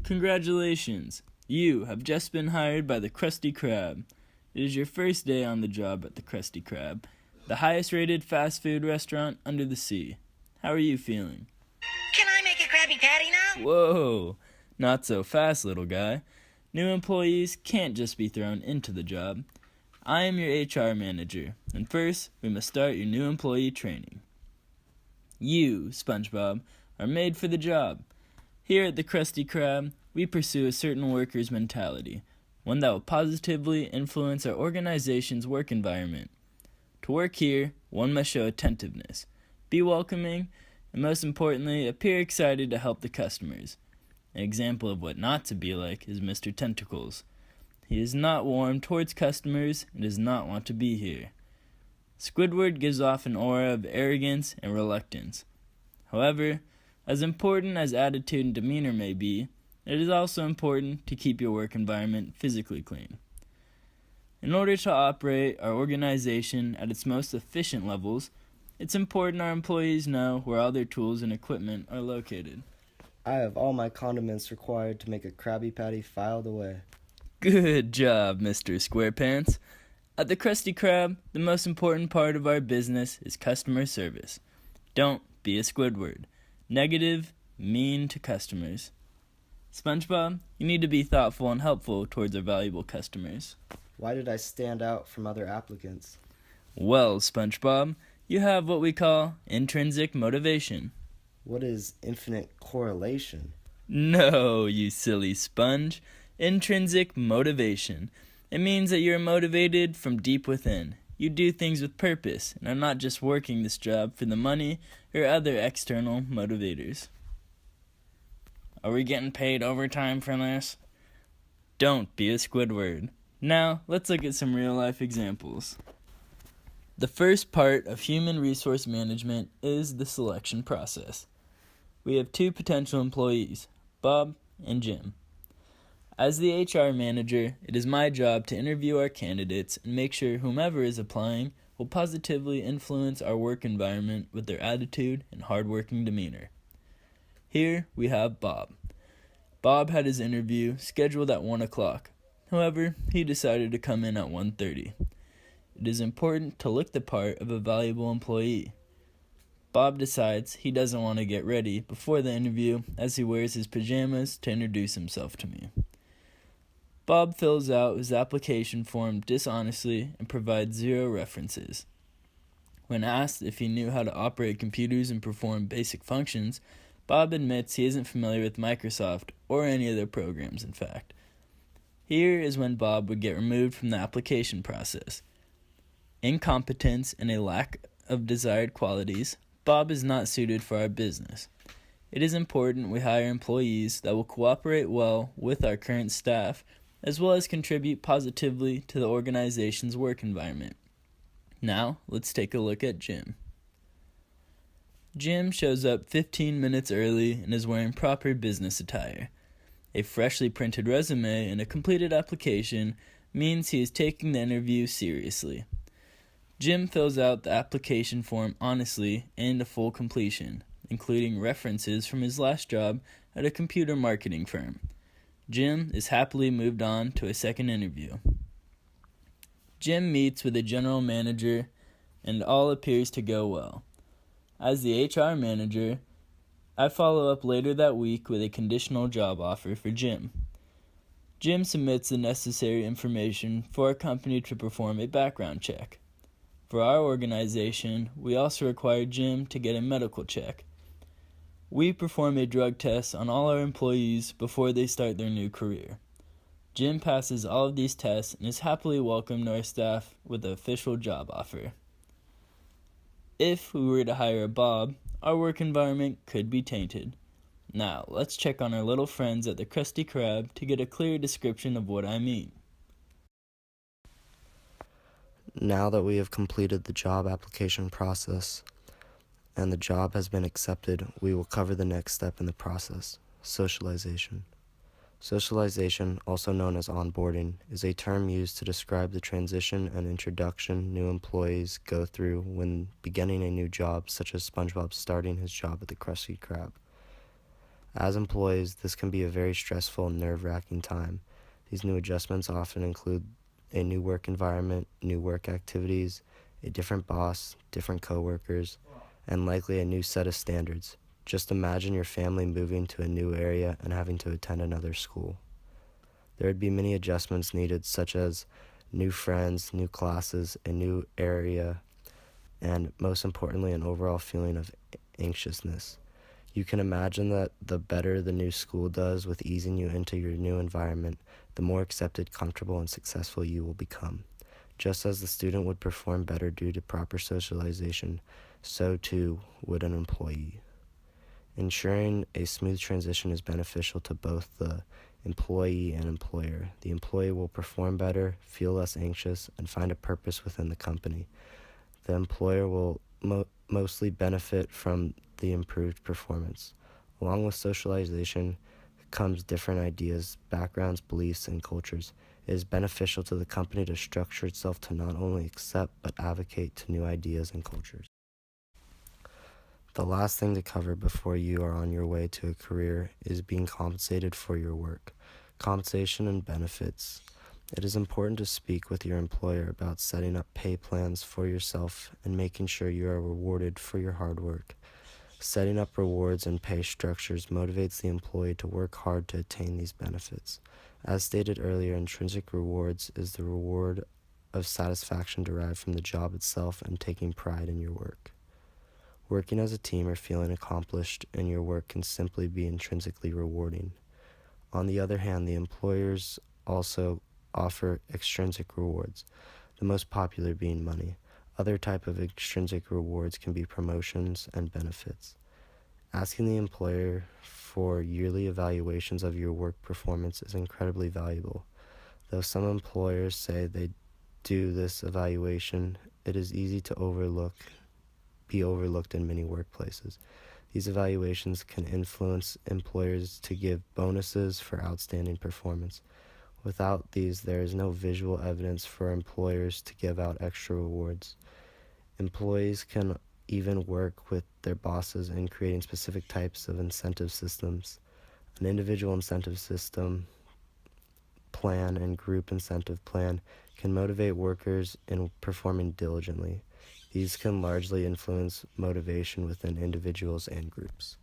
Congratulations! You have just been hired by the Krusty Krab. It is your first day on the job at the Krusty Krab, the highest rated fast food restaurant under the sea. How are you feeling? Can I make a Krabby Patty now? Whoa! Not so fast, little guy. New employees can't just be thrown into the job. I am your HR manager, and first, we must start your new employee training. You, SpongeBob, are made for the job. Here at the Krusty Krab, we pursue a certain worker's mentality, one that will positively influence our organization's work environment. To work here, one must show attentiveness, be welcoming, and most importantly, appear excited to help the customers. An example of what not to be like is Mr. Tentacles. He is not warm towards customers and does not want to be here. Squidward gives off an aura of arrogance and reluctance. However, as important as attitude and demeanor may be, it is also important to keep your work environment physically clean. In order to operate our organization at its most efficient levels, it's important our employees know where all their tools and equipment are located. I have all my condiments required to make a Krabby Patty filed away. Good job, Mr. SquarePants. At the Krusty Krab, the most important part of our business is customer service. Don't be a Squidward. Negative, mean to customers. SpongeBob, you need to be thoughtful and helpful towards our valuable customers. Why did I stand out from other applicants? Well, SpongeBob, you have what we call intrinsic motivation. What is infinite correlation? No, you silly sponge. Intrinsic motivation. It means that you're motivated from deep within. You do things with purpose and are not just working this job for the money or other external motivators. Are we getting paid overtime for this? Don't be a Squidward. Now, let's look at some real-life examples. The first part of human resource management is the selection process. We have two potential employees, Bob and Jim. As the HR manager, it is my job to interview our candidates and make sure whomever is applying will positively influence our work environment with their attitude and hardworking demeanor. Here we have Bob. Bob had his interview scheduled at 1 o'clock. However, he decided to come in at 1:30. It is important to look the part of a valuable employee. Bob decides he doesn't want to get ready before the interview as he wears his pajamas to introduce himself to me. Bob fills out his application form dishonestly and provides 0 references. When asked if he knew how to operate computers and perform basic functions, Bob admits he isn't familiar with Microsoft or any other programs, in fact. Here is when Bob would get removed from the application process. Incompetence and a lack of desired qualities, Bob is not suited for our business. It is important we hire employees that will cooperate well with our current staff, as well as contribute positively to the organization's work environment. Now, let's take a look at Jim. Jim shows up 15 minutes early and is wearing proper business attire. A freshly printed resume and a completed application means he is taking the interview seriously. Jim fills out the application form honestly and to full completion, including references from his last job at a computer marketing firm. Jim is happily moved on to a second interview. Jim meets with the general manager and all appears to go well. As the HR manager, I follow up later that week with a conditional job offer for Jim. Jim submits the necessary information for our company to perform a background check. For our organization, we also require Jim to get a medical check. We perform a drug test on all our employees before they start their new career. Jim passes all of these tests and is happily welcomed to our staff with an official job offer. If we were to hire a Bob, our work environment could be tainted. Now, let's check on our little friends at the Krusty Krab to get a clear description of what I mean. Now that we have completed the job application process and the job has been accepted, we will cover the next step in the process, socialization. Socialization, also known as onboarding, is a term used to describe the transition and introduction new employees go through when beginning a new job, such as SpongeBob starting his job at the Krusty Krab. As employees, this can be a very stressful and nerve-wracking time. These new adjustments often include a new work environment, new work activities, a different boss, different coworkers, and likely a new set of standards. Just imagine your family moving to a new area and having to attend another school. There would be many adjustments needed, such as new friends, new classes, a new area, and most importantly, an overall feeling of anxiousness. You can imagine that the better the new school does with easing you into your new environment, the more accepted, comfortable, and successful you will become. Just as the student would perform better due to proper socialization, so too would an employee. Ensuring a smooth transition is beneficial to both the employee and employer. The employee will perform better, feel less anxious, and find a purpose within the company. The employer will mostly benefit from the improved performance. Along with socialization comes different ideas, backgrounds, beliefs, and cultures. It is beneficial to the company to structure itself to not only accept but advocate to new ideas and cultures. The last thing to cover before you are on your way to a career is being compensated for your work. Compensation and benefits. It is important to speak with your employer about setting up pay plans for yourself and making sure you are rewarded for your hard work. Setting up rewards and pay structures motivates the employee to work hard to attain these benefits. As stated earlier, intrinsic rewards is the reward of satisfaction derived from the job itself and taking pride in your work. Working as a team or feeling accomplished in your work can simply be intrinsically rewarding. On the other hand, the employers also offer extrinsic rewards, the most popular being money. Other type of extrinsic rewards can be promotions and benefits. Asking the employer for yearly evaluations of your work performance is incredibly valuable. Though some employers say they do this evaluation, it is easy to be overlooked in many workplaces. These evaluations can influence employers to give bonuses for outstanding performance. Without these, there is no visual evidence for employers to give out extra rewards. Employees can even work with their bosses in creating specific types of incentive systems. An individual incentive system plan and group incentive plan can motivate workers in performing diligently. These can largely influence motivation within individuals and groups.